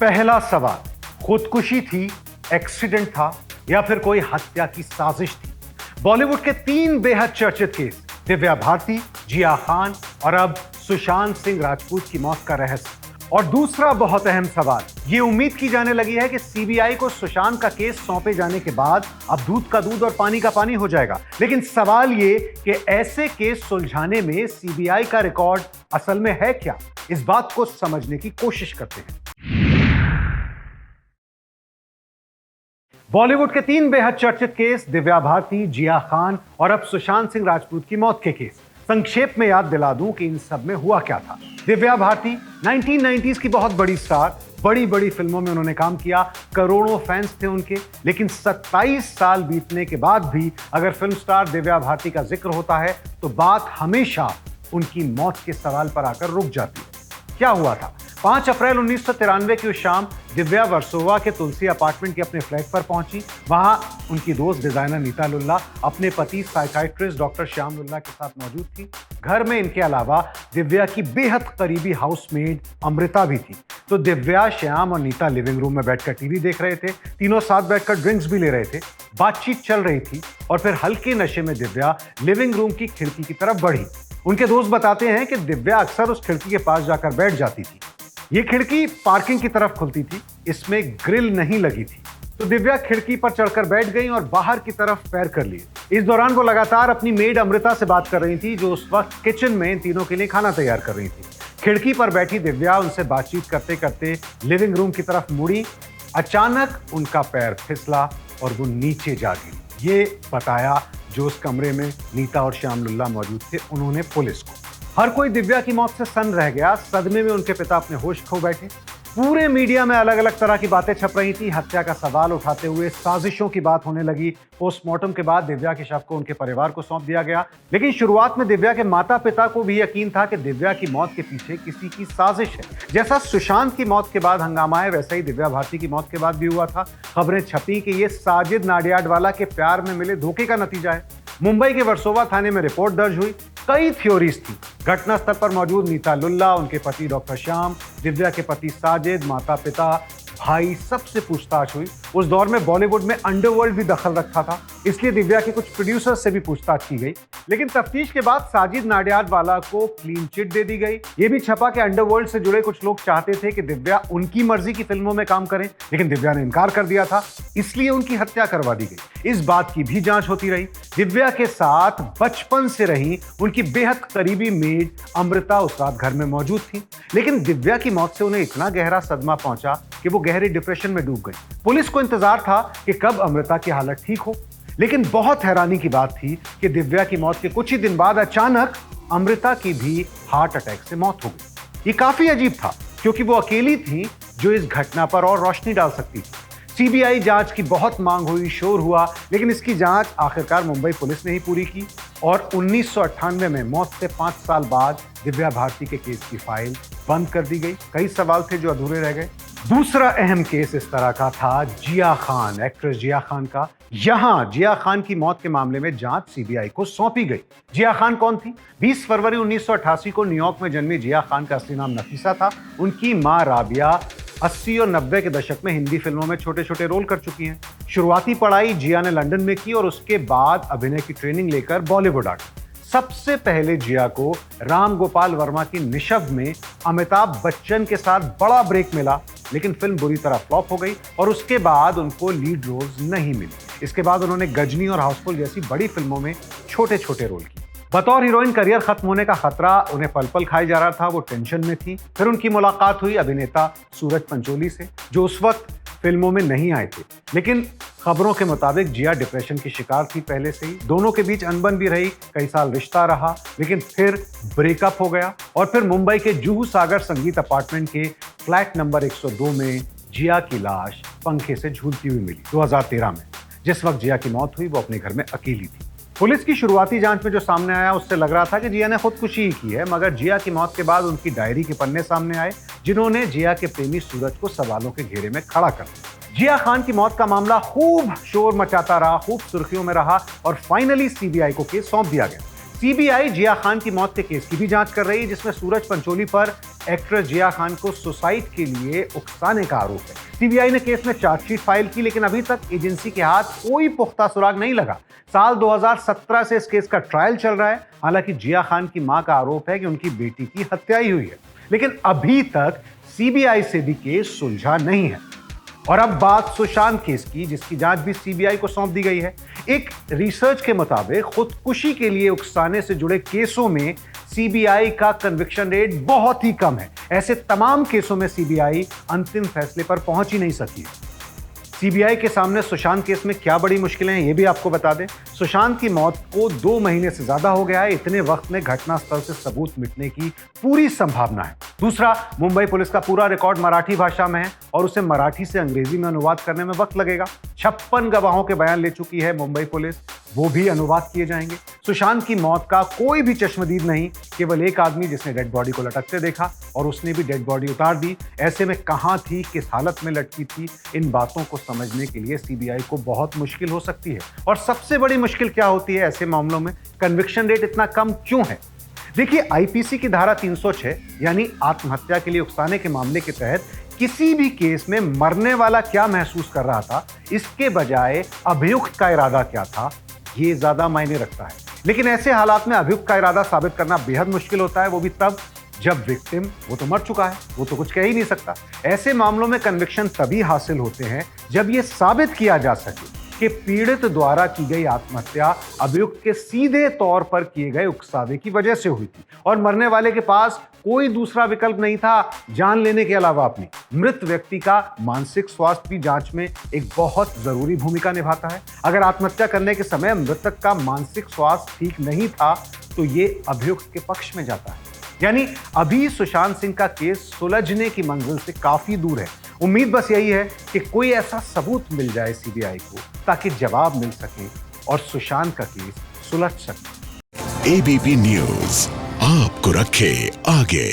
पहला सवाल, खुदकुशी थी, एक्सीडेंट था या फिर कोई हत्या की साजिश थी? बॉलीवुड के 3 बेहद चर्चित केस, दिव्या भारती, जिया खान और अब सुशांत सिंह राजपूत की मौत का रहस्य। और दूसरा बहुत अहम सवाल, ये उम्मीद की जाने लगी है कि सीबीआई को सुशांत का केस सौंपे जाने के बाद अब दूध का दूध और पानी का पानी हो जाएगा। लेकिन सवाल ये कि ऐसे केस सुलझाने में सीबीआई का रिकॉर्ड असल में है क्या? इस बात को समझने की कोशिश करते हैं। बॉलीवुड के 3 बेहद चर्चित केस, दिव्या भारती, जिया खान और अब सुशांत सिंह राजपूत की मौत के केस। संक्षेप में याद दिला दूं कि इन सब में हुआ क्या था। दिव्या भारती 1990s की बहुत बड़ी स्टार, बड़ी बड़ी फिल्मों में उन्होंने काम किया, करोड़ों फैंस थे उनके। लेकिन 27 साल बीतने के बाद भी अगर फिल्म स्टार दिव्या भारती का जिक्र होता है तो बात हमेशा उनकी मौत के सवाल पर आकर रुक जाती है। क्या हुआ था? 5 अप्रैल 1993 की उस शाम दिव्या वर्सोवा के तुलसी अपार्टमेंट के अपने फ्लैट पर पहुंची। वहां उनकी दोस्त डिजाइनर नीता लुल्ला अपने पति साइकाइट्रिस्ट डॉक्टर श्याम लुल्ला के साथ मौजूद थी। घर में इनके अलावा दिव्या की बेहद करीबी हाउसमेट अमृता भी थी। तो दिव्या, श्याम और नीता लिविंग रूम में बैठकर टीवी देख रहे थे। तीनों साथ बैठकर ड्रिंक्स भी ले रहे थे। बातचीत चल रही थी और फिर हल्के नशे में दिव्या लिविंग रूम की खिड़की की तरफ बढ़ी। उनके दोस्त बताते हैं कि दिव्या अक्सर उस खिड़की के पास जाकर बैठ जाती थी। ये खिड़की पार्किंग की तरफ खुलती थी, इसमें ग्रिल नहीं लगी थी। तो दिव्या खिड़की पर चढ़कर बैठ गई और बाहर की तरफ पैर कर लिए। इस दौरान वो लगातार अपनी मेड अमृता से बात कर रही थी, जो उस वक्त किचन में इन तीनों के लिए खाना तैयार कर रही थी। खिड़की पर बैठी दिव्या उनसे बातचीत करते करते लिविंग रूम की तरफ मुड़ी। अचानक उनका पैर फिसला और वो नीचे जा गिरी। ये बताया जो उस कमरे में नीता और श्याम लुल्ला मौजूद थे उन्होंने पुलिस को। हर कोई दिव्या की मौत से सन्न रह गया। सदमे में उनके पिता अपने होश खो बैठे। पूरे मीडिया में अलग अलग तरह की बातें छप रही थी। हत्या का सवाल उठाते हुए साजिशों की बात होने लगी। पोस्टमार्टम के बाद दिव्या के शव को उनके परिवार को सौंप दिया गया। लेकिन शुरुआत में दिव्या के माता पिता को भी यकीन था कि दिव्या की मौत के पीछे किसी की साजिश है। जैसा सुशांत की मौत के बाद हंगामा है, वैसा ही दिव्या भारती की मौत के बाद भी हुआ था। खबरें छपी कि ये साजिद नाडियाडवाला के प्यार में मिले धोखे का नतीजा है। मुंबई के वर्सोवा थाने में रिपोर्ट दर्ज हुई। कई थ्योरीज थी। घटनास्थल पर मौजूद नीता लुल्ला, उनके पति डॉक्टर श्याम, दिव्या के पति साजिद, माता पिता, भाई, सबसे पूछताछ हुई। उस दौर में बॉलीवुड में अंडरवर्ल्ड भी दखल रखा था, इसलिए दिव्या के कुछ प्रोड्यूसर्स से भी पूछताछ की गई। लेकिन तफ्तीश के बाद साजिद नाडियाडवाला को क्लीन चिट दे दी गई। ये भी छपा कि अंडरवर्ल्ड से जुड़े कुछ लोग चाहते थे कि दिव्या उनकी मर्जी की फिल्मों में काम करें, लेकिन दिव्या ने इनकार कर दिया था, इसलिए उनकी हत्या करवा दी गई। इस बात की भी जांच होती रही। दिव्या के साथ बचपन से रही उनकी बेहद करीबी मेड अमृता उस रात घर में मौजूद थी। लेकिन दिव्या की मौत से उन्हें इतना गहरा सदमा पहुंचा कि वो गहरे डिप्रेशन में डूब गई। पुलिस को इंतजार था कि कब अमृता की हालत ठीक हो। लेकिन बहुत हैरानी की बात थी कि दिव्या की मौत के कुछ ही दिन बाद अचानक अमृता की भी हार्ट अटैक से मौत हो गई। ये काफी अजीब था क्योंकि वो अकेली थी जो इस घटना पर और रोशनी डाल सकती थी। सीबीआई जांच की बहुत मांग हुई, शोर हुआ, लेकिन इसकी जांच आखिरकार मुंबई पुलिस ने ही पूरी की और 1998 में मौत से 5 साल बाद दिव्या भारती के केस की फाइल बंद कर दी गई। कई सवाल थे जो अधूरे रह गए। दूसरा अहम केस इस तरह का था जिया खान, एक्ट्रेस जिया खान का। यहां जिया खान की मौत के मामले में जांच सीबीआई को सौंपी गई। जिया खान कौन थी? 20 फरवरी 1988 को न्यूयॉर्क में जन्मी जिया खान का असली नाम नफीसा था। उनकी मां राबिया 80 और 90 के दशक में हिंदी फिल्मों में छोटे छोटे रोल कर चुकी हैं। शुरुआती पढ़ाई जिया ने लंदन में की और उसके बाद अभिनय की ट्रेनिंग लेकर बॉलीवुड आ गई। सबसे पहले जिया को राम गोपाल वर्मा की निशव में अमिताभ बच्चन के साथ बड़ा ब्रेक मिला, लेकिन फिल्म बुरी तरह फ्लॉप हो गई और उसके बाद उनको लीड रोल्स नहीं मिली। इसके बाद उन्होंने गजनी और हाउसफुल जैसी बड़ी फिल्मों में छोटे छोटे रोल किए। बतौर हीरोइन करियर खत्म होने का खतरा उन्हें पल पल खाई जा रहा था, वो टेंशन में थी। फिर उनकी मुलाकात हुई अभिनेता सूरज पंचोली से, जो उस वक्त फिल्मों में नहीं आए थे। लेकिन खबरों के मुताबिक जिया डिप्रेशन की शिकार थी पहले से ही। दोनों के बीच अनबन भी रही, कई साल रिश्ता रहा, लेकिन फिर ब्रेकअप हो गया और फिर मुंबई के जुहू सागर संगीत अपार्टमेंट के फ्लैट नंबर 102 में जिया की लाश पंखे से झूलती हुई मिली 2013 में। जिस वक्त जिया की मौत हुई वो अपने घर में अकेली थी। पुलिस की शुरुआती जांच में जो सामने आया उससे लग रहा था कि जिया ने खुदकुशी ही की है, मगर जिया की मौत के बाद उनकी डायरी के पन्ने सामने आए जिन्होंने जिया के प्रेमी सूरज को सवालों के घेरे में खड़ा कर दिया। जिया खान की मौत का मामला खूब शोर मचाता रहा, खूब सुर्खियों में रहा और फाइनली सीबीआई को केस सौंप दिया गया। सीबीआई जिया खान की मौत के केस की भी जांच कर रही है, जिसमें सूरज पंचोली पर एक्ट्रेस जिया खान को सुसाइड के लिए उकसाने का आरोप है। सीबीआई ने केस में चार्जशीट फाइल की, लेकिन अभी तक एजेंसी के हाथ कोई पुख्ता सुराग नहीं लगा। साल 2017 से इस केस का ट्रायल चल रहा है। हालांकि जिया खान की मां का आरोप है कि उनकी बेटी की हत्या ही हुई है, लेकिन अभी तक सीबीआई से भी केस सुलझा नहीं है। और अब बात सुशांत केस की, जिसकी जांच भी सीबीआई को सौंप दी गई है। एक रिसर्च के मुताबिक खुदकुशी के लिए उकसाने से जुड़े केसों में सीबीआई का कन्विक्शन रेट बहुत ही कम है। ऐसे तमाम केसों में सीबीआई अंतिम फैसले पर पहुंच ही नहीं सकी है। सीबीआई के सामने सुशांत केस में क्या बड़ी मुश्किलें हैं, ये भी आपको बता दें। सुशांत की मौत को 2 महीने से ज्यादा हो गया है। इतने वक्त में घटनास्थल से सबूत मिटने की पूरी संभावना है। दूसरा, मुंबई पुलिस का पूरा रिकॉर्ड मराठी भाषा में है और उसे मराठी से अंग्रेजी में अनुवाद करने में वक्त लगेगा। 56 गवाहों के बयान ले चुकी है मुंबई पुलिस, वो भी अनुवाद किए जाएंगे। सुशांत की मौत का कोई भी चश्मदीद नहीं, केवल एक आदमी जिसने डेड बॉडी को लटकते देखा और उसने भी डेड बॉडी उतार दी। ऐसे में कहां थी, किस हालत में लटकी थी, इन बातों को समझने के लिए सीबीआई को बहुत मुश्किल हो सकती है। और सबसे बड़ी मुश्किल क्या होती है ऐसे मामलों में, कन्विक्शन रेट इतना कम क्यों है? देखिए, आईपीसी की धारा 306 यानी आत्महत्या के लिए उकसाने के मामले के तहत किसी भी केस में मरने वाला क्या महसूस कर रहा था, इसके बजाय अभियुक्त का इरादा क्या था, ये ज्यादा मायने रखता है। लेकिन ऐसे हालात में अभियुक्त का इरादा साबित करना बेहद मुश्किल होता है, वो भी तब जब विक्टिम वो तो मर चुका है, वो तो कुछ कह ही नहीं सकता। ऐसे मामलों में कन्विक्शन तभी हासिल होते हैं जब ये साबित किया जा सके कि पीड़ित द्वारा की गई आत्महत्या अभियुक्त के सीधे तौर पर किए गए उकसावे की वजह से हुई थी और मरने वाले के पास कोई दूसरा विकल्प नहीं था जान लेने के अलावा अपनी। मृत व्यक्ति का मानसिक स्वास्थ्य भी जांच में एक बहुत जरूरी भूमिका निभाता है। अगर आत्महत्या करने के समय मृतक का मानसिक स्वास्थ्य ठीक नहीं था तो ये अभियुक्त के पक्ष में जाता है। यानी अभी सुशांत सिंह का केस सुलझने की मंजिल से काफी दूर है। उम्मीद बस यही है कि कोई ऐसा सबूत मिल जाए सीबीआई को ताकि जवाब मिल सके और सुशांत का केस सुलझ सके। एबीपी न्यूज आपको रखे आगे।